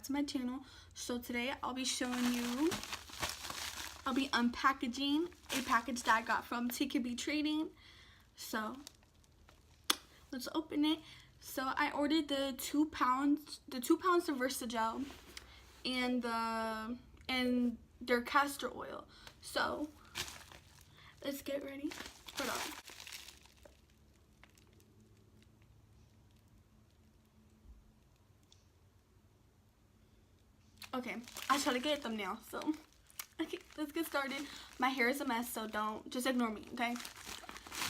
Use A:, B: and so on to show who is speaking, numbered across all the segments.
A: to my channel. So today I'll be unpackaging a package that I got from TKB Trading. So let's open it. So I ordered the 2 pounds of Versagel and their castor oil. So let's get ready. Hold on. Okay, I try to get a thumbnail, so okay, let's get started. My hair is a mess, so just ignore me, okay?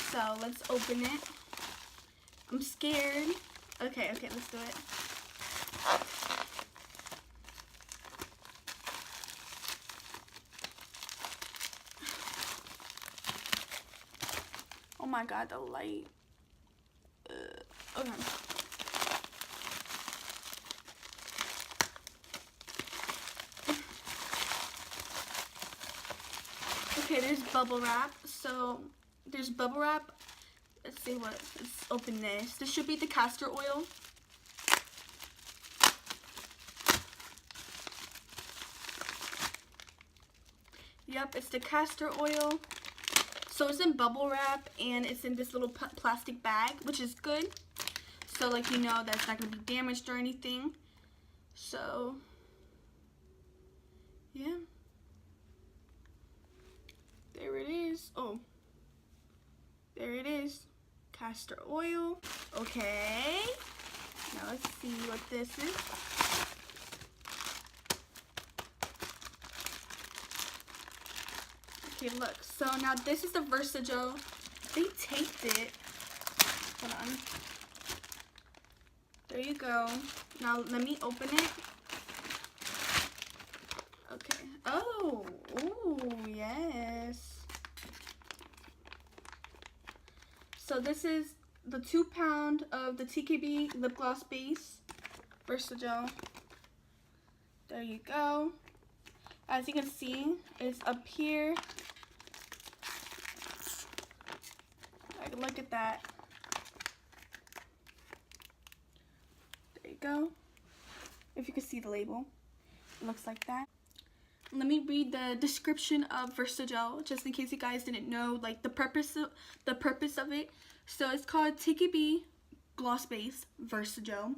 A: So let's open it. I'm scared. Okay, let's do it. Oh my god, the light. Okay. Okay, there's bubble wrap. So there's bubble wrap. Let's see let's open this. This should be the castor oil. Yep, it's the castor oil. So it's in bubble wrap and it's in this little plastic bag, which is good. So like you know that's not gonna be damaged or anything. So yeah. There it is. Oh, there it is. Castor oil. Okay. Now let's see what this is. Okay, look. So now this is the Versagel. They taped it. Hold on. There you go. Now let me open it. Okay. Oh, ooh, yes. So this is the 2 pound of the TKB lip gloss base Versagel. There you go. As you can see, it's up here. Like, look at that. There you go. If you can see the label, it looks like that. Let me read the description of Versagel, just in case you guys didn't know, like the purpose of it. So it's called TKB Gloss Base Versagel.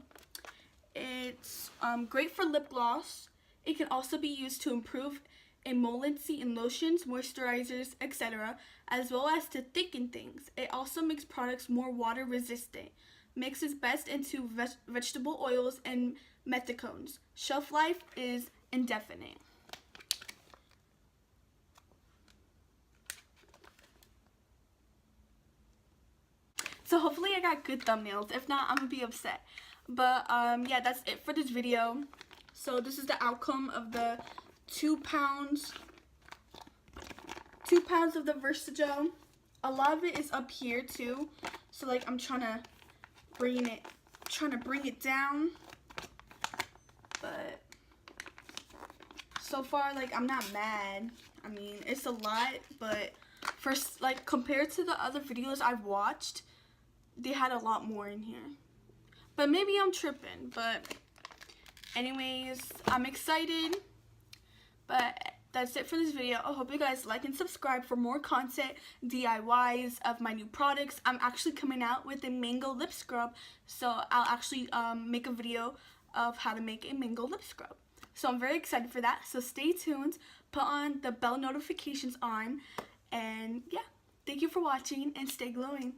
A: It's great for lip gloss. It can also be used to improve emolliency in lotions, moisturizers, etc., as well as to thicken things. It also makes products more water resistant. Mixes best into vegetable oils and methicones. Shelf life is indefinite. So hopefully I got good thumbnails. If not, I'm gonna be upset. But yeah, that's it for this video. So this is the outcome of the 2 pounds of the Versagel. A lot of it is up here too. So like I'm trying to bring it down. But so far, like, I'm not mad. I mean, it's a lot, but first, like, compared to the other videos I've watched, they had a lot more in here. But maybe I'm tripping. But anyways, I'm excited. But that's it for this video. I hope you guys like and subscribe for more content, DIYs of my new products. I'm actually coming out with a mango lip scrub. So I'll actually make a video of how to make a mango lip scrub. So I'm very excited for that. So stay tuned. Put on the bell notifications on. And yeah, thank you for watching and stay glowing.